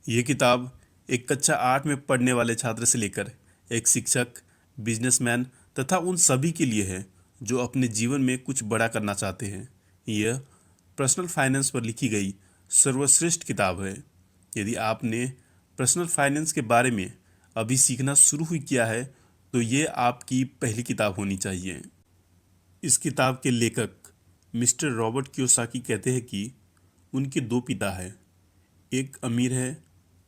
ये किताब एक कक्षा 8 में पढ़ने वाले छात्र से लेकर एक शिक्षक, बिजनेसमैन तथा उन सभी के लिए है जो अपने जीवन में कुछ बड़ा करना चाहते हैं। यह पर्सनल फाइनेंस पर लिखी गई सर्वश्रेष्ठ किताब है। यदि आपने पर्सनल फाइनेंस के बारे में अभी सीखना शुरू ही किया है तो ये आपकी पहली किताब होनी चाहिए। इस किताब के लेखक मिस्टर रॉबर्ट कियोसाकी कहते हैं कि उनके दो पिता हैं। एक अमीर है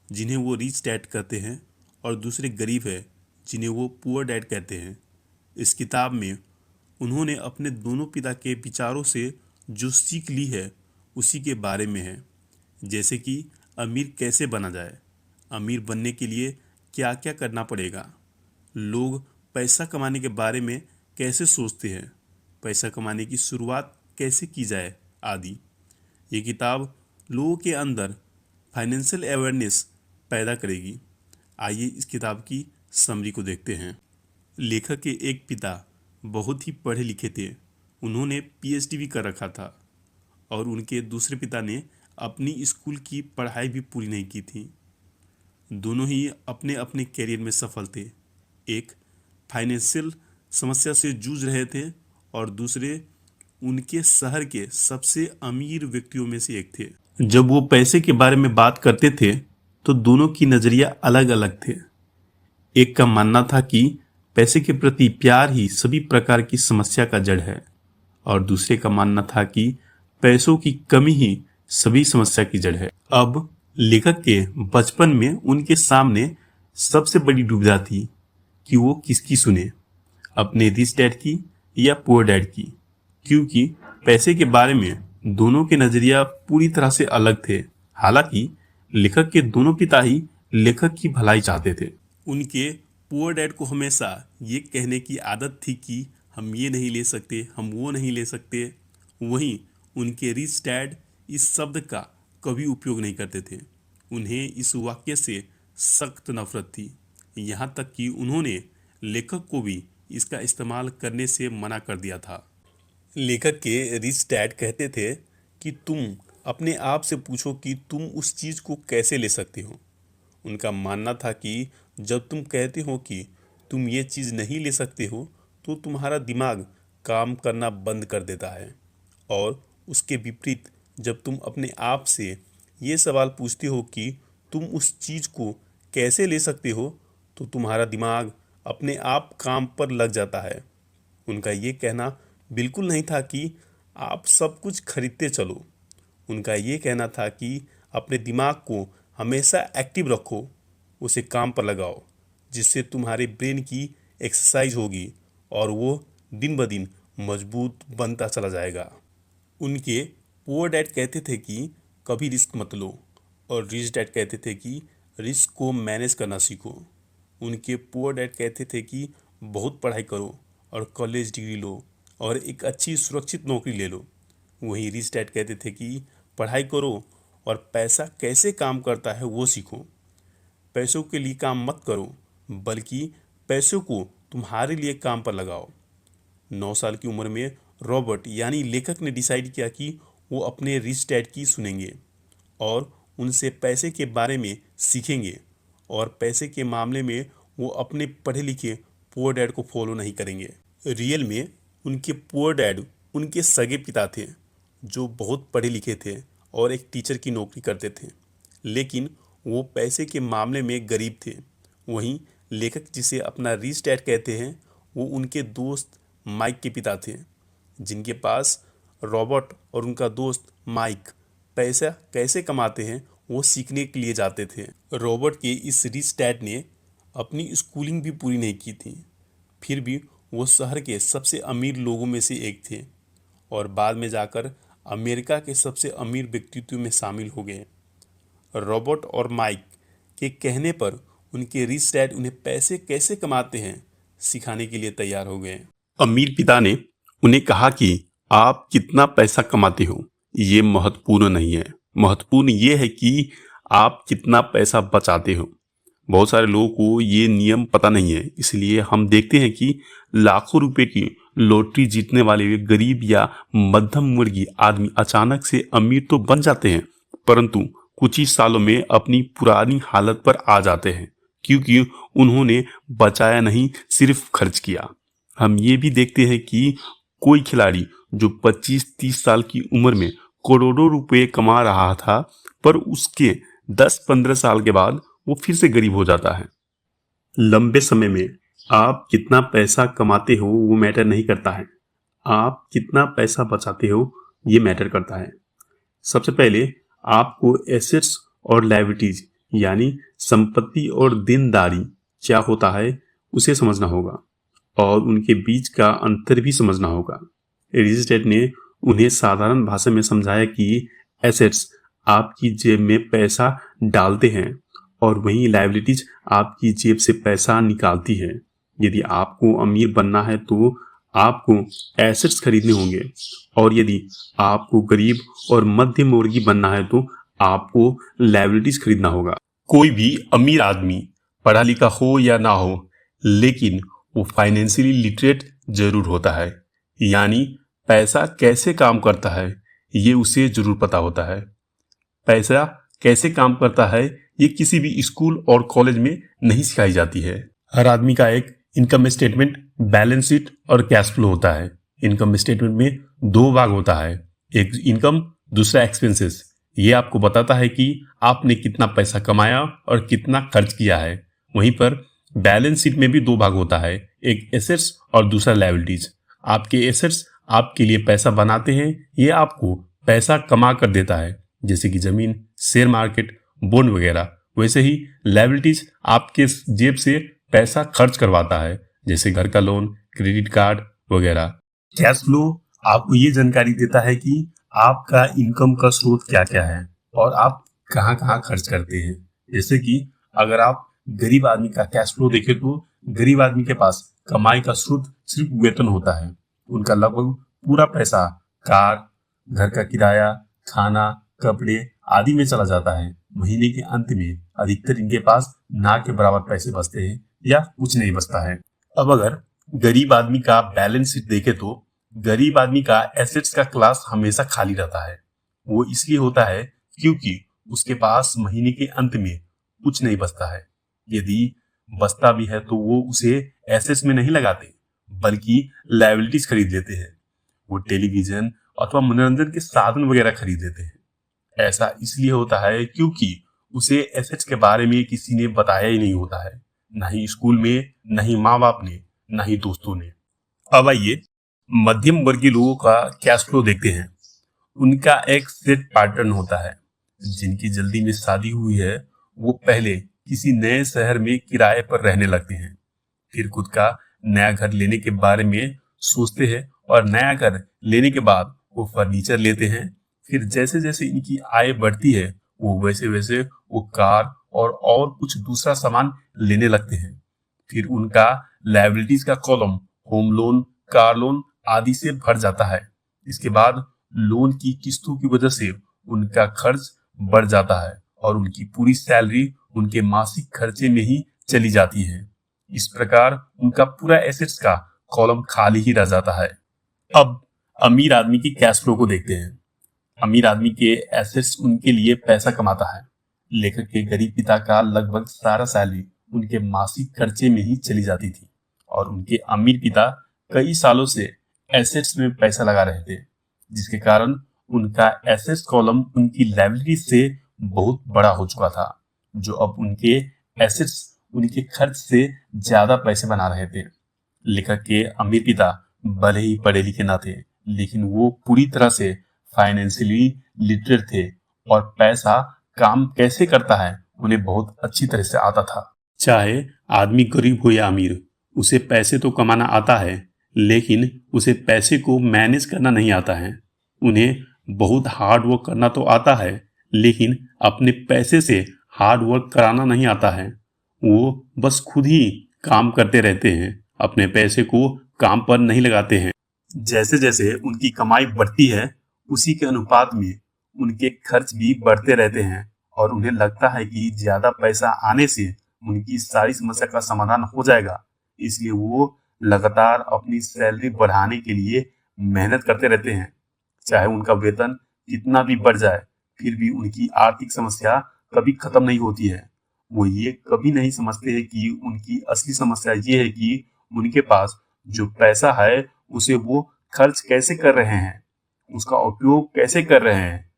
जिन्हें वो रिच डैड कहते हैं और दूसरे गरीब है जिन्हें वो पुअर डैड कहते हैं। इस किताब में उन्होंने अपने दोनों पिता के विचारों से जो सीख ली है उसी के बारे में है, जैसे कि अमीर कैसे बना जाए, अमीर बनने के लिए क्या क्या करना पड़ेगा, लोग पैसा कमाने के बारे में कैसे सोचते हैं, पैसा कमाने की शुरुआत कैसे की जाए आदि। ये किताब लोगों के अंदर फाइनेंशियल अवेयरनेस पैदा करेगी। आइए इस किताब की समरी को देखते हैं। लेखक के एक पिता बहुत ही पढ़े लिखे थे, उन्होंने पीएचडी भी कर रखा था और उनके दूसरे पिता ने अपनी स्कूल की पढ़ाई भी पूरी नहीं की थी। दोनों ही अपने अपने करियर में सफल थे। एक फाइनेंशियल समस्या से जूझ रहे थे और दूसरे उनके शहर के सबसे अमीर व्यक्तियों में से एक थे। जब वो पैसे के बारे में बात करते थे तो दोनों की नजरिया अलग अलग थे। एक का मानना था कि पैसे के प्रति प्यार ही सभी प्रकार की समस्या का जड़ है और दूसरे का मानना था कि पैसों की कमी ही सभी समस्या की जड़ है। अब लेखक के बचपन में उनके सामने सबसे बड़ी दुविधा थी कि वो किसकी सुने, अपने रिच डैड की या पुअर डैड की, क्योंकि पैसे के बारे में दोनों के नजरिया पूरी तरह से अलग थे। हालांकि लेखक के दोनों पिता ही लेखक की भलाई चाहते थे। उनके पुअर डैड को हमेशा ये कहने की आदत थी कि हम ये नहीं ले सकते, हम वो नहीं ले सकते। वहीं उनके रिच डैड इस शब्द का कभी उपयोग नहीं करते थे। उन्हें इस वाक्य से सख्त नफरत थी, यहाँ तक कि उन्होंने लेखक को भी इसका इस्तेमाल करने से मना कर दिया था। लेखक के रिच डैड कहते थे कि तुम अपने आप से पूछो कि तुम उस चीज़ को कैसे ले सकते हो। उनका मानना था कि जब तुम कहते हो कि तुम ये चीज़ नहीं ले सकते हो तो तुम्हारा दिमाग काम करना बंद कर देता है, और उसके विपरीत जब तुम अपने आप से ये सवाल पूछते हो कि तुम उस चीज़ को कैसे ले सकते हो तो तुम्हारा दिमाग अपने आप काम पर लग जाता है। उनका ये कहना बिल्कुल नहीं था कि आप सब कुछ खरीदते चलो। उनका ये कहना था कि अपने दिमाग को हमेशा एक्टिव रखो, उसे काम पर लगाओ, जिससे तुम्हारे ब्रेन की एक्सरसाइज होगी और वो दिन ब दिन मजबूत बनता चला जाएगा। उनके पुअर डैड कहते थे कि कभी रिस्क मत लो और रिच डैड कहते थे कि रिस्क को मैनेज करना सीखो। उनके पुअर डैड कहते थे कि बहुत पढ़ाई करो और कॉलेज डिग्री लो और एक अच्छी सुरक्षित नौकरी ले लो। वहीं रिच डैड कहते थे कि पढ़ाई करो और पैसा कैसे काम करता है वो सीखो। पैसों के लिए काम मत करो, बल्कि पैसों को तुम्हारे लिए काम पर लगाओ। 9 साल की उम्र में रॉबर्ट यानी लेखक ने डिसाइड किया कि वो अपने रिच डैड की सुनेंगे और उनसे पैसे के बारे में सीखेंगे, और पैसे के मामले में वो अपने पढ़े लिखे पुअर डैड को फॉलो नहीं करेंगे। रियल में उनके पुअर डैड उनके सगे पिता थे जो बहुत पढ़े लिखे थे और एक टीचर की नौकरी करते थे, लेकिन वो पैसे के मामले में गरीब थे। वहीं लेखक जिसे अपना रिच डैड कहते हैं वो उनके दोस्त माइक के पिता थे, जिनके पास रॉबर्ट और उनका दोस्त माइक पैसा कैसे कमाते हैं वो सीखने के लिए जाते थे। रॉबर्ट के इस रिच डैड ने अपनी स्कूलिंग भी पूरी नहीं की थी, फिर भी वो शहर के सबसे अमीर लोगों में से एक थे और बाद में जाकर अमेरिका के सबसे अमीर व्यक्तित्व में शामिल हो गए। रॉबर्ट और माइक के कहने पर उनके रिच डैड उन्हें पैसे कैसे कमाते हैं सिखाने के लिए तैयार हो गए। अमीर पिता ने उन्हें कहा कि आप कितना पैसा कमाते हो ये महत्वपूर्ण नहीं है, महत्वपूर्ण ये है कि आप कितना पैसा बचाते हो। बहुत सारे लोगों को ये नियम पता नहीं है, इसलिए हम देखते हैं कि लाखों रुपए की लॉटरी जीतने वाले गरीब या मध्यम वर्गीय आदमी अचानक से अमीर तो बन जाते हैं, परंतु कुछ ही सालों में अपनी पुरानी हालत पर आ जाते हैं, क्योंकि उन्होंने बचाया नहीं, सिर्फ खर्च किया। हम ये भी देखते हैं कि कोई खिलाड़ी जो 25-30 साल की उम्र में करोड़ों रुपए कमा रहा था, पर उसके 10-15 साल के बाद वो फिर से गरीब हो जाता है। लंबे समय में आप कितना पैसा कमाते हो वो मैटर नहीं करता है, आप कितना पैसा बचाते हो ये मैटर करता है। सबसे पहले आपको एसेट्स और लायबिलिटीज यानी संपत्ति और देनदारी क्या होता है उसे समझना होगा, और उनके बीच का अंतर भी समझना होगा। रिजिस्टेट ने उन्हें साधारण भाषा में समझाया कि एसेट्स आपकी जेब में पैसा डालते हैं और वहीं लायबिलिटीज आपकी जेब से पैसा निकालती है। यदि आपको अमीर बनना है तो आपको एसेट्स खरीदने होंगे, और यदि आपको गरीब और मध्यम वर्गीय बनना है तो आपको लायबिलिटीज खरीदना होगा। कोई भी अमीर आदमी पढ़ा लिखा हो या ना हो, लेकिन वो फाइनेंशियली लिटरेट जरूर होता है, यानी पैसा कैसे काम करता है ये उसे जरूर पता होता है। पैसा कैसे काम करता है ये किसी भी स्कूल और कॉलेज में नहीं सिखाई जाती है। हर आदमी का एक इनकम स्टेटमेंट, बैलेंस शीट और कैश फ्लो होता है। इनकम स्टेटमेंट में दो भाग होता है, एक इनकम, दूसरा एक्सपेंसेस। ये आपको बताता है कि आपने कितना पैसा कमाया और कितना खर्च किया है। वहीं पर बैलेंस शीट में भी दो भाग होता है, एक एसेट्स और दूसरा लायबिलिटीज। आपके एसेट्स आपके लिए पैसा बनाते हैं, ये आपको पैसा कमा कर देता है, जैसे कि जमीन, शेयर मार्केट, बॉन्ड वगैरह। वैसे ही लायबिलिटीज आपके जेब से पैसा खर्च करवाता है, जैसे घर का लोन, क्रेडिट कार्ड वगैरह। कैश फ्लो आपको ये जानकारी देता है कि आपका इनकम का स्रोत क्या क्या है और आप कहाँ कहाँ खर्च करते हैं। जैसे कि अगर आप गरीब आदमी का कैश फ्लो देखें तो गरीब आदमी के पास कमाई का स्रोत सिर्फ वेतन होता है। उनका लगभग पूरा पैसा कार, घर का किराया, खाना, कपड़े आदि में चला जाता है। महीने के अंत में अधिकतर इनके पास ना के बराबर पैसे बचते हैं या कुछ नहीं बचता है। अब अगर गरीब आदमी का बैलेंस शीट देखे तो गरीब आदमी का एसेट्स का क्लास हमेशा खाली रहता है। वो इसलिए होता है क्योंकि उसके पास महीने के अंत में कुछ नहीं बचता है। यदि बचता भी है तो वो उसे एसेट्स में नहीं लगाते, बल्कि लायबिलिटीज खरीद लेते हैं। वो टेलीविजन अथवा मनोरंजन के साधन वगैरह खरीद लेते हैं। ऐसा इसलिए होता है क्योंकि उसे एसेट्स के बारे में किसी ने बताया ही नहीं होता है, ना ही स्कूल में, ना ही माँ बाप ने, ना ही दोस्तों ने। अब आइए मध्यम वर्गीय लोगों का कैश फ्लो देखते हैं। उनका एक सेट पैटर्न होता है। जिनकी जल्दी में शादी हुई है वो पहले किसी नए शहर में किराए पर रहने लगते हैं, फिर खुद का नया घर लेने के बारे में सोचते हैं, और नया घर लेने के बाद वो फर्नीचर लेते हैं। फिर जैसे जैसे इनकी आय बढ़ती है वो वैसे वैसे वो कार और कुछ दूसरा सामान लेने लगते हैं। फिर उनका लायबिलिटीज का column home loan, car loan आदि से भर जाता है। इसके बाद लोन की किस्तों की वजह से उनका खर्च बढ़ जाता है और उनकी पूरी सैलरी उनके मासिक खर्चे में ही चली जाती है। इस प्रकार उनका पूरा एसेट्स का कॉलम खाली ही रह जाता है। अब अमीर आदमी की कैश फ्लो को देखते हैं। अमीर आदमी के एसेट्स उनके लिए पैसा कमाता है। लेखक के गरीब पिता का लगभग सारा सैलरी उनके मासिक खर्चे में ही चली जाती थी, और उनके अमीर पिता कई सालों से एसेट्स में पैसा लगा रहे थे, जिसके कारण उनका एसेट्स कॉलम उनकी लायबिलिटी से बहुत बड़ा हो चुका था, जो अब उनके एसेट्स उनके खर्च से ज्यादा पैसे बना रहे थे। लेखक के अमीर पिता भले ही पढ़े लिखे न थे, लेकिन वो पूरी तरह से फाइनेंशियली लिटरेट थे और पैसा काम कैसे करता है उन्हें बहुत अच्छी तरह से आता था। चाहे आदमी गरीब हो या अमीर, उसे पैसे तो कमाना आता है, लेकिन उसे पैसे को मैनेज करना नहीं आता है। उन्हें बहुत हार्ड वर्क करना तो आता है, लेकिन अपने पैसे से हार्ड वर्क कराना नहीं आता है। वो बस खुद ही काम करते रहते हैं, अपने पैसे को काम पर नहीं लगाते हैं। जैसे जैसे उनकी कमाई बढ़ती है उसी के अनुपात में उनके खर्च भी बढ़ते रहते हैं, और उन्हें लगता है कि ज्यादा पैसा आने से उनकी सारी समस्या का समाधान हो जाएगा। इसलिए वो लगातार अपनी सैलरी बढ़ाने के लिए मेहनत करते रहते हैं। चाहे उनका वेतन कितना भी बढ़ जाए, फिर भी उनकी आर्थिक समस्या कभी खत्म नहीं होती है। वो ये कभी नहीं समझते हैं कि उनकी असली समस्या ये है कि उनके पास जो पैसा है उसे वो खर्च कैसे कर रहे हैं, उसका उपयोग कैसे कर रहे हैं।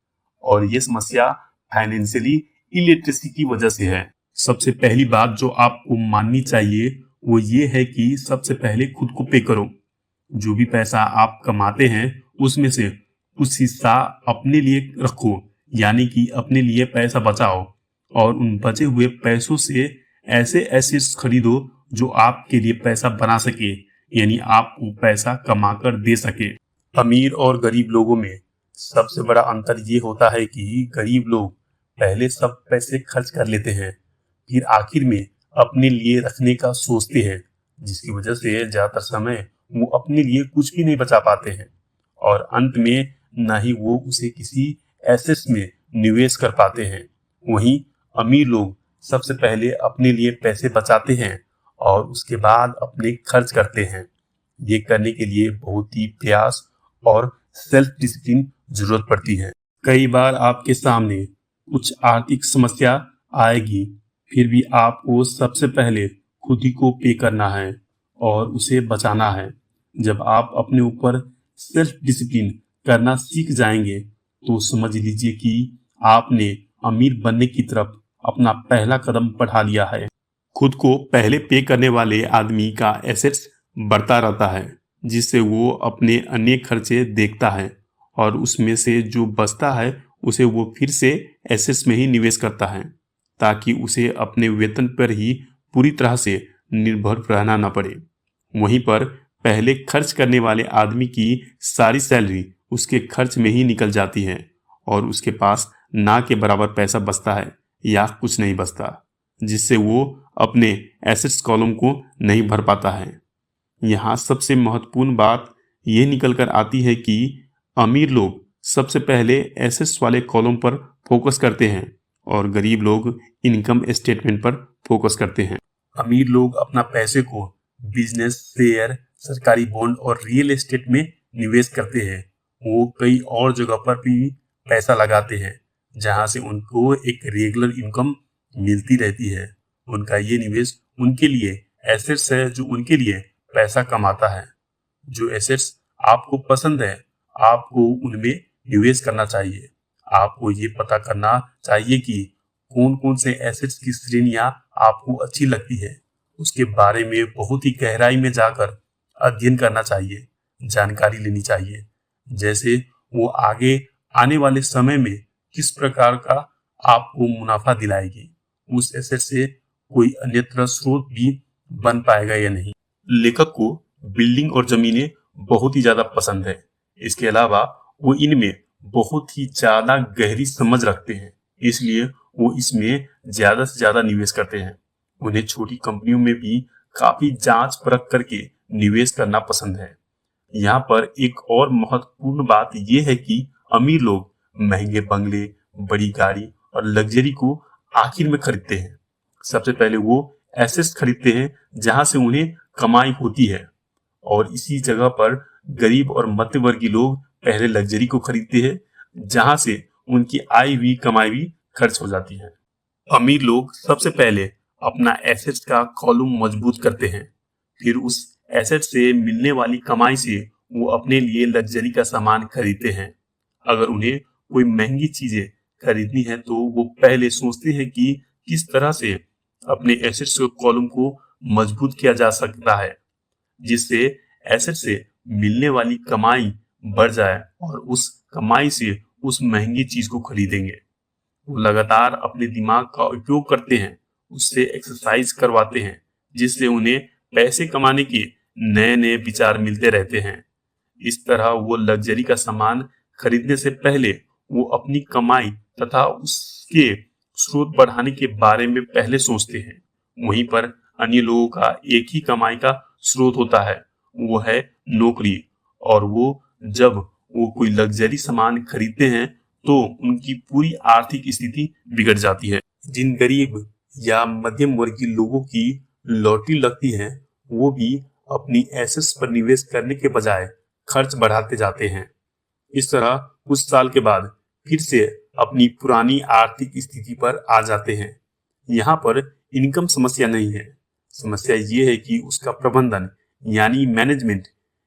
और ये समस्या फाइनेंशियली इलिटरेसी की वजह से है। सबसे पहली बात जो आपको माननी चाहिए वो ये है कि सबसे पहले खुद को पे करो। जो भी पैसा आप कमाते हैं उसमें से कुछ हिस्सा अपने लिए रखो, यानी कि अपने लिए पैसा बचाओ और उन बचे हुए पैसों से ऐसे एसेट्स खरीदो जो आपके लिए पैसा बना सके, यानी आपको पैसा कमाकर दे सके। अमीर और गरीब लोगों में सबसे बड़ा अंतर ये होता है कि गरीब लोग पहले सब पैसे खर्च कर लेते हैं, फिर आखिर में अपने लिए रखने का सोचते हैं, जिसकी वजह से ज्यादातर समय वो अपने लिए कुछ भी नहीं बचा पाते हैं और अंत में ना ही वो उसे किसी एसेट्स में निवेश कर पाते हैं। वहीं अमीर लोग सबसे पहले अपने लिए पैसे बचाते हैं और उसके बाद अपने खर्च करते हैं। ये करने के लिए बहुत ही प्रयास और सेल्फ डिसिप्लिन जरूरत पड़ती है। कई बार आपके सामने कुछ आर्थिक समस्या आएगी, फिर भी आपको सबसे पहले खुद ही को पे करना है और उसे बचाना है। जब आप अपने ऊपर सेल्फ डिसिप्लिन करना सीख जाएंगे तो समझ लीजिए कि आपने अमीर बनने की तरफ अपना पहला कदम बढ़ा लिया है। खुद को पहले पे करने वाले आदमी का एसेट्स बढ़ता रहता है, जिससे वो अपने अन्य खर्चे देखता है और उसमें से जो बचता है उसे वो फिर से एसेट्स में ही निवेश करता है, ताकि उसे अपने वेतन पर ही पूरी तरह से निर्भर रहना न पड़े। वहीं पर पहले खर्च करने वाले आदमी की सारी सैलरी उसके खर्च में ही निकल जाती है और उसके पास ना के बराबर पैसा बचता है या कुछ नहीं बचता, जिससे वो अपने एसेट्स कॉलम को नहीं भर पाता है। यहाँ सबसे महत्वपूर्ण बात ये निकल कर आती है कि अमीर लोग सबसे पहले एसेट्स वाले कॉलम पर फोकस करते हैं और गरीब लोग इनकम स्टेटमेंट पर फोकस करते हैं। अमीर लोग अपना पैसे को बिजनेस, शेयर, सरकारी बॉन्ड और रियल एस्टेट में निवेश करते हैं। वो कई और जगह पर भी पैसा लगाते हैं जहां से उनको एक रेगुलर इनकम मिलती रहती है। उनका ये निवेश उनके लिए एसेट्स है जो उनके लिए पैसा कमाता है। जो एसेट्स आपको पसंद है आपको उनमें निवेश करना चाहिए। आपको ये पता करना चाहिए कि कौन कौन से एसेट्स की श्रेणियां आपको अच्छी लगती है, उसके बारे में बहुत ही गहराई में जाकर अध्ययन करना चाहिए, जानकारी लेनी चाहिए। जैसे वो आगे आने वाले समय में किस प्रकार का आपको मुनाफा दिलाएगी, उस एसेट से कोई अन्यत्र स्रोत भी बन पाएगा या नहीं। लेखक को बिल्डिंग और जमीनें बहुत ही ज्यादा पसंद है। इसके अलावा वो इनमें बहुत ही ज्यादा गहरी समझ रखते हैं, इसलिए वो इसमें ज्यादा से ज्यादा निवेश करते हैं। उन्हें छोटी कंपनियों में भी काफी जांच परख करके निवेश करना पसंद है। यहाँ पर एक और महत्वपूर्ण बात यह है कि अमीर लोग महंगे बंगले, बड़ी गाड़ी और लग्जरी को आखिर में खरीदते हैं। सबसे पहले वो एसेट्स खरीदते हैं जहां से उन्हें कमाई होती है और इसी जगह पर गरीब और मध्यवर्गीय लोग पहले लग्जरी को खरीदते हैं जहां से उनकी आई हुई कमाई भी खर्च हो जाती है। अमीर लोग सबसे पहले अपना एसेट्स का कॉलम मजबूत करते हैं, फिर उस एसेट से मिलने वाली कमाई से वो अपने लिए लग्जरी का सामान खरीदते हैं। अगर उन्हें कोई महंगी चीजें खरीदनी है तो वो पहले सोचते हैं कि किस तरह से अपने एसेट्स कॉलम को मजबूत किया जा सकता है, जिससे एसेट से मिलने वाली कमाई बढ़ जाए और उस कमाई से उस महंगी चीज को खरीदेंगे। वो लगातार अपने दिमाग का उपयोग करते हैं, उससे एक्सरसाइज करवाते हैं, जिससे उन्हें पैसे कमाने के नए नए विचार मिलते रहते हैं। इस तरह वो लग्जरी का सामान खरीदने से पहले वो अपनी कमाई तथा उसके स्रोत बढ़ाने के बारे में पहले सोचते हैं। वहीं पर अन्य लोगों का एक ही कमाई का स्रोत होता है, वो है नौकरी, और वो जब वो कोई लग्जरी सामान खरीदते हैं तो उनकी पूरी आर्थिक स्थिति बिगड़ जाती है। जिन गरीब या मध्यम वर्गीय लोगों की लॉटरी लगती है वो भी अपनी एसेट्स पर निवेश करने के बजाय खर्च बढ़ाते जाते हैं। इस तरह कुछ साल के बाद फिर से अपनी पुरानी आर्थिक स्थिति पर आ जाते हैं। यहाँ पर इनकम समस्या नहीं है, समस्या ये है कि उसका प्रबंधन यानी मैनेजमेंट,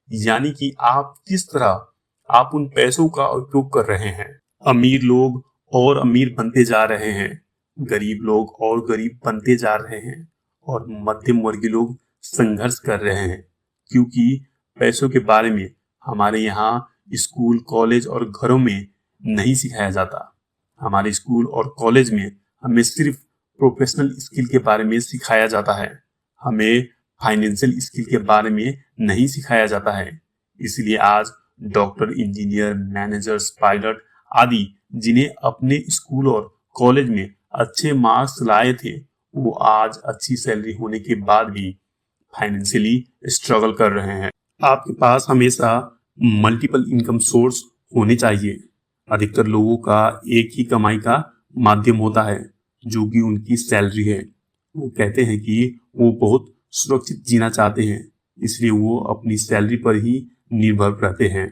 यानी कि आप किस तरह आप उन पैसों का उपयोग कर रहे हैं। अमीर लोग और अमीर बनते जा रहे हैं, गरीब लोग और गरीब बनते जा रहे हैं, और मध्यम वर्गीय लोग संघर्ष कर रहे हैं, क्योंकि पैसों के बारे में हमारे यहाँ स्कूल, कॉलेज और घरों में नहीं सिखाया जाता। हमारे स्कूल और कॉलेज में हमें सिर्फ प्रोफेशनल स्किल के बारे में सिखाया जाता है, हमें फाइनेंशियल स्किल के बारे में नहीं सिखाया जाता है। इसलिए आज डॉक्टर, इंजीनियर, मैनेजर्स, पायलट आदि जिन्हें अपने स्कूल और कॉलेज में अच्छे मार्क्स लाए थे, वो आज अच्छी सैलरी होने के बाद भी फाइनेंशियली स्ट्रगल कर रहे हैं। आपके पास हमेशा मल्टीपल इनकम सोर्स होने चाहिए। अधिकतर लोगों का एक ही कमाई का माध्यम होता है, जो कि उनकी सैलरी है। वो कहते हैं कि वो बहुत सुरक्षित जीना चाहते हैं, इसलिए वो अपनी सैलरी पर ही निर्भर रहते हैं,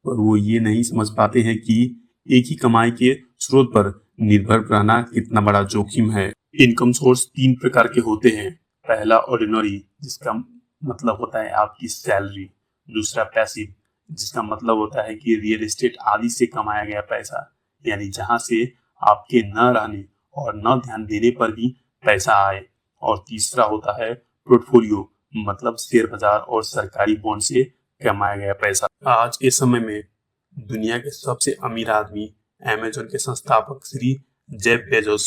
पर वो ये नहीं समझ पाते हैं कि एक ही कमाई के स्रोत पर निर्भर रहना कितना बड़ा जोखिम है। इनकम सोर्स 3 प्रकार के होते हैं। पहला ऑर्डिनरी, जिसका मतलब होता है आपकी सैलरी। दूसरा पैसिव, जिसका मतलब होता है कि रियल एस्टेट आदि से कमाया गया पैसा, यानी जहां से आपके न रहने और न ध्यान देने पर भी पैसा आए। और तीसरा होता है पोर्टफोलियो, मतलब शेयर बाजार और सरकारी बॉन्ड से कमाया गया पैसा। आज के समय में दुनिया के सबसे अमीर आदमी अमेजन के संस्थापक श्री जेफ बेजोस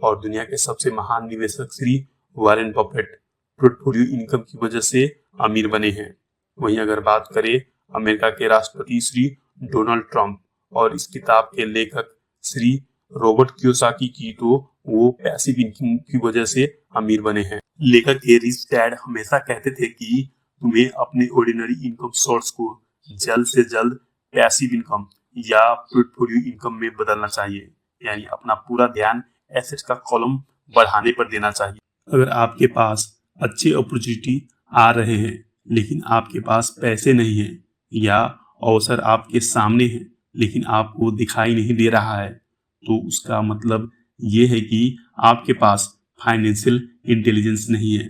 और दुनिया के सबसे महान निवेशक Shri Warren Buffett portfolio income की वजह से अमीर बने हैं। वहीं अगर बात करें अमेरिका के राष्ट्रपति श्री डोनाल्ड ट्रंप और इस किताब के लेखक श्री रॉबर्ट कियोसाकी की, तो वो पैसिव इनकम की वजह से अमीर बने हैं। लेखक के रिच डैड हमेशा कहते थे कि तुम्हें अपने ऑर्डिनरी इनकम सोर्स को जल्द से जल्द पैसिव इनकम या पोर्टफोलियो इनकम में बदलना चाहिए, यानी अपना पूरा ध्यान एसेट्स का कॉलम बढ़ाने पर देना चाहिए। अगर आपके पास अच्छे अपॉर्चुनिटी आ रहे हैं लेकिन आपके पास पैसे नहीं हैं, या अवसर आपके सामने है लेकिन आपको दिखाई नहीं दे रहा है, तो उसका मतलब ये है कि आपके पास फाइनेंशियल इंटेलिजेंस नहीं है।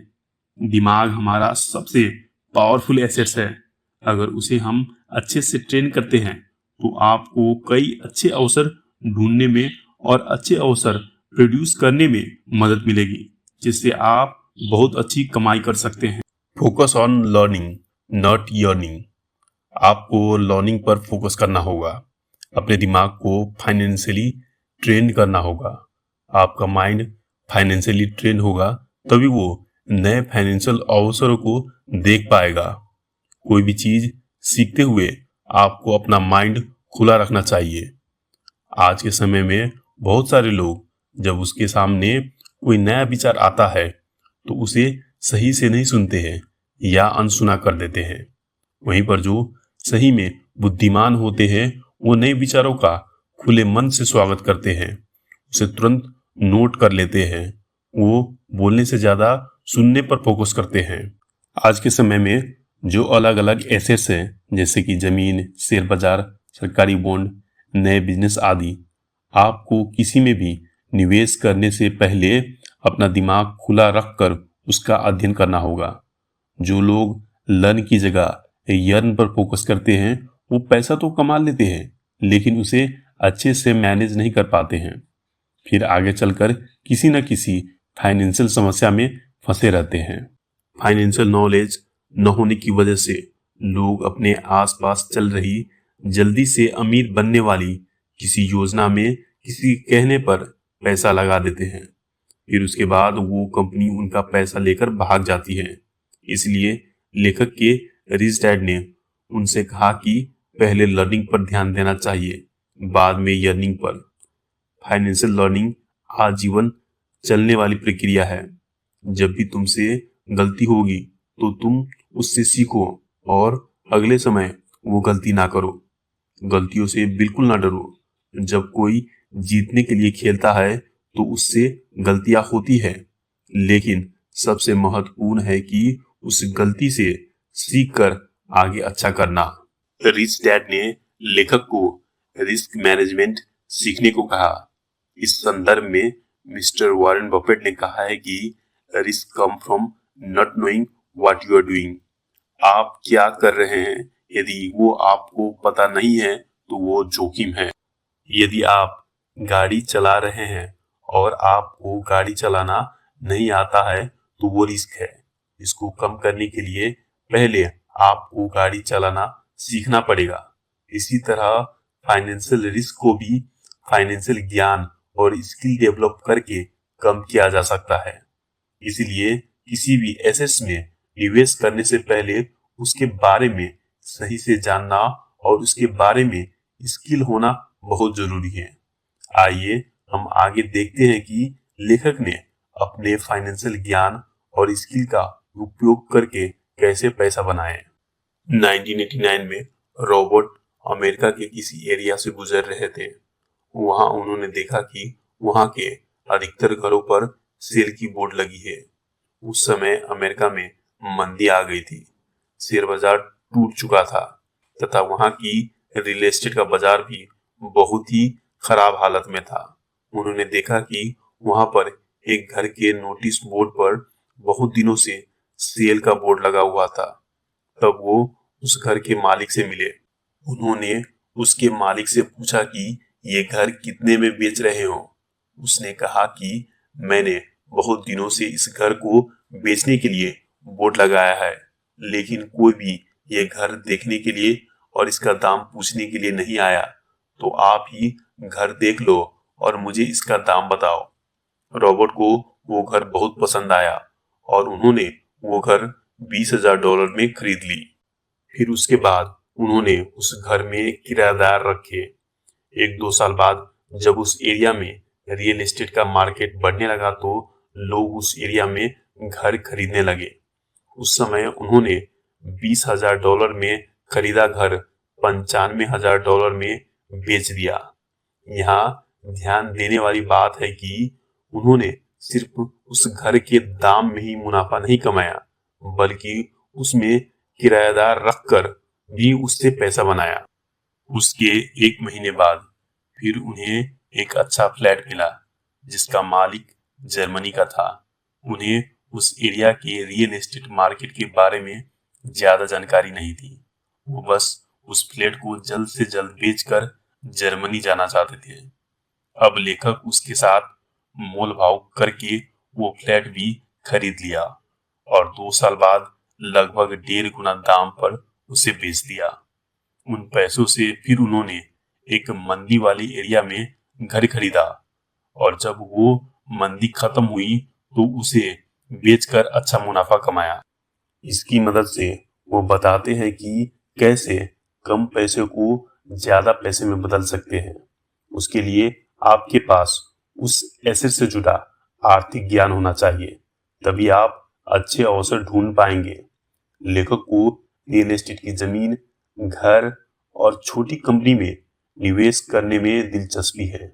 दिमाग हमारा सबसे पावरफुल एसेट्स है। अगर उसे हम अच्छे से ट्रेन करते हैं तो आपको कई अच्छे अवसर ढूंढने में और अच्छे अवसर प्रोड्यूस करने में मदद मिलेगी, जिससे आप बहुत अच्छी कमाई कर सकते हैं। Focus on learning not earning. आपको लर्निंग पर फोकस करना होगा, अपने दिमाग को फाइनेंशियली ट्रेन करना होगा। आपका माइंड फाइनेंशियली ट्रेन होगा तभी वो नए फाइनेंशियल अवसरों को देख पाएगा। कोई भी चीज सीखते हुए आपको अपना माइंड खुला रखना चाहिए। आज के समय में बहुत सारे लोग जब उसके सामने कोई नया विचार आता है तो उसे सही से नहीं सुनते हैं या अनसुना कर देते हैं। वहीं पर जो सही में बुद्धिमान होते हैं वो नए विचारों का खुले मन से स्वागत करते हैं, उसे तुरंत नोट कर लेते हैं। वो बोलने से ज्यादा सुनने पर फोकस करते हैं। आज के समय में जो अलग अलग एसेट्स हैं, जैसे कि जमीन, शेयर बाजार, सरकारी बॉन्ड, नए बिजनेस आदि, आपको किसी में भी निवेश करने से पहले अपना दिमाग खुला रखकर उसका अध्ययन करना होगा। जो लोग लर्न की जगह यर्न पर फोकस करते हैं वो पैसा तो कमा लेते हैं लेकिन उसे अच्छे से मैनेज नहीं कर पाते हैं, फिर आगे चलकर किसी न किसी फाइनेंशियल समस्या में फंसे रहते हैं। फाइनेंशियल नॉलेज न होने की वजह से लोग अपने आसपास चल रही जल्दी से अमीर बनने वाली किसी योजना में किसी कहने पर पैसा लगा देते हैं, फिर उसके बाद वो कंपनी उनका पैसा लेकर भाग जाती है। इसलिए लेखक के रिच डैड ने उनसे कहा कि पहले लर्निंग पर ध्यान देना चाहिए, बाद में अर्निंग पर। फाइनेंशियल लर्निंग आजीवन चलने वाली प्रक्रिया है। जब भी तुमसे गलती होगी तो तुम उससे सीखो और अगले समय वो गलती ना करो। गलतियों से बिल्कुल ना डरो। जब कोई जीतने के लिए खेलता है तो उससे गलतियां होती है, लेकिन सबसे महत्वपूर्ण है कि उस गलती से सीखकर आगे अच्छा करना। रिच डैड ने लेखक को रिस्क मैनेजमेंट, सीखने को कहा। इस संदर्भ में मिस्टर वॉरेन बफेट ने कहा है कि risk come from not knowing what you are doing. आप क्या कर रहे हैं, यदि वो आपको पता नहीं है तो वो जोखिम है। यदि आप गाड़ी चला रहे हैं और आपको गाड़ी चलाना नहीं आता है तो वो रिस्क है। इसको कम करने के लिए पहले आपको गाड़ी चलाना सीखना पड़ेगा। इसी तरह फाइनेंशियल रिस्क को भी फाइनेंशियल ज्ञान और स्किल डेवलप करके कम किया जा सकता है। इसलिए किसी भी एसेट्स में निवेश करने से पहले उसके बारे में सही से जानना और उसके बारे में स्किल होना बहुत जरूरी है। आइए हम आगे देखते हैं कि लेखक ने अपने फाइनेंशियल ज्ञान और स्किल का उपयोग करके कैसे पैसा बनाए। 1989 में रॉबर्ट अमेरिका के किसी एरिया से गुजर रहे थे। वहां उन्होंने देखा कि वहां के अधिकतर घरों पर सेल की बोर्ड लगी है। उस समय अमेरिका में मंदी आ गई थी, शेयर बाजार टूट चुका था तथा वहां की रियल एस्टेट का बाजार भी बहुत ही खराब हालत में था। उन्होंने देखा कि वहां पर एक घर के नोटिस बोर्ड पर बहुत दिनों से सेल का बोर्ड लगा हुआ था। तब वो उस घर के मालिक से मिले। उन्होंने उसके मालिक से पूछा कि ये घर कितने में बेच रहे हो। उसने कहा कि मैंने बहुत दिनों से इस घर को बेचने के लिए बोर्ड लगाया है, लेकिन कोई भी ये घर देखने के लिए और इसका दाम पूछने के लिए नहीं आया। तो आप ही घर देख लो और मुझे इसका दाम बताओ। रॉबर्ट को वो घर बहुत पसंद आया और उन्होंने वो घर $20,000 में खरीद ली। फिर उसके बाद उन्होंने उस घर में किराएदार रखे। 1-2 साल बाद जब उस एरिया में रियल एस्टेट का मार्केट बढ़ने लगा तो लोग उस एरिया में घर खरीदने लगे। उस समय उन्होंने $20,000 में खरीदा घर $95,000 में बेच दिया। यहाँ ध्यान देने वाली बात है कि उन्होंने सिर्फ उस घर के दाम में ही मुनाफा नहीं कमाया, बल्कि उसमें किराएदार रखकर भी उससे पैसा बनाया। उसके 1 महीने बाद फिर उन्हें एक अच्छा फ्लैट मिला, जिसका मालिक जर्मनी का था। उन्हें उस एरिया के रियल एस्टेट मार्केट के बारे में ज्यादा जानकारी नहीं थी। वो बस उस फ्लैट को जल्द से जल्द बेचकर जर्मनी जाना चाहते थे। अब लेखक उसके साथ मोल भाव करके वो फ्लैट भी खरीद लिया और 2 साल बाद लगभग 1.5 गुना दाम पर उसे बेच दिया। उन पैसों से फिर उन्होंने एक मंदी वाली एरिया में घर खरीदा और जब वो मंदी खत्म हुई तो उसे बेचकर अच्छा मुनाफा कमाया। इसकी मदद से वो बताते हैं कि कैसे कम पैसे को ज्यादा पैसे में बदल सकते हैं। उसके लिए आपके पास उस एसेट से जुड़ा आर्थिक ज्ञान होना चाहिए, तभी आप अच्छे अवसर ढूंढ पाएंगे। लेखक को रियल एस्टेट की जमीन, घर और छोटी कंपनी में निवेश करने में दिलचस्पी है,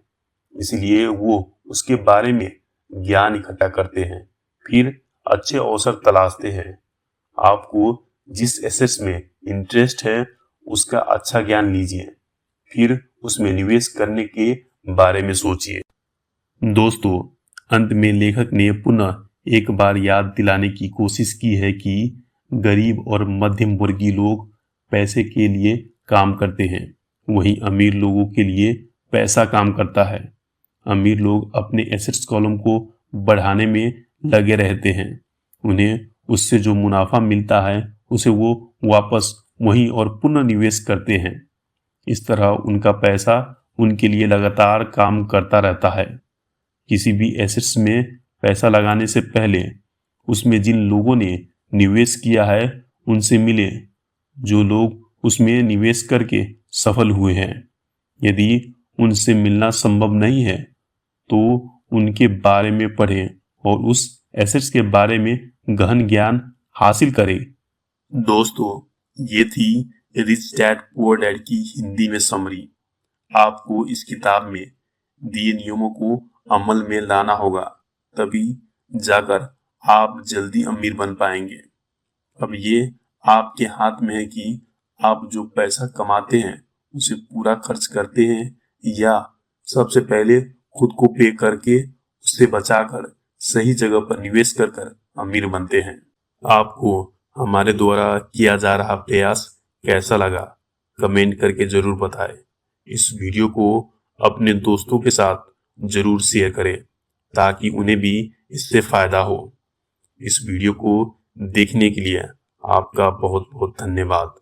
इसलिए वो उसके बारे में ज्ञान इकट्ठा करते हैं, फिर अच्छे अवसर तलाशते हैं। आपको जिस एसेट्स में इंटरेस्ट है उसका अच्छा ज्ञान लीजिए, फिर उसमें निवेश करने के बारे में सोचिए। दोस्तों, अंत में लेखक ने पुनः एक बार याद दिलाने की कोशिश की है कि गरीब और मध्यम वर्गीय लोग पैसे के लिए काम करते हैं, वहीं अमीर लोगों के लिए पैसा काम करता है। अमीर लोग अपने एसेट्स कॉलम को बढ़ाने में लगे रहते हैं। उन्हें उससे जो मुनाफा मिलता है उसे वो वापस वहीं और पुनः निवेश करते हैं। इस तरह उनका पैसा उनके लिए लगातार काम करता रहता है। किसी भी एसेट्स में पैसा लगाने से पहले उसमें जिन लोगों ने निवेश किया है उनसे मिले, जो लोग उसमें निवेश करके सफल हुए हैं। यदि उनसे मिलना संभव नहीं है तो उनके बारे में पढ़ें और उस एसेट्स के बारे में गहन ज्ञान हासिल करें। दोस्तों, ये थी रिच डैड पुअर डैड की हिंदी में समरी। आपको इस किताब में दिए नियमों को अमल में लाना होगा, तभी जाकर आप जल्दी अमीर बन पाएंगे। अब ये आपके हाथ में है कि आप जो पैसा कमाते हैं उसे पूरा खर्च करते हैं या सबसे पहले खुद को पे करके उससे बचाकर सही जगह पर निवेश कर कर अमीर बनते हैं। आपको हमारे द्वारा किया जा रहा प्रयास कैसा लगा, कमेंट करके जरूर बताएं। इस वीडियो को अपने दोस्तों के साथ जरूर शेयर करें ताकि उन्हें भी इससे फायदा हो। इस वीडियो को देखने के लिए आपका बहुत बहुत धन्यवाद।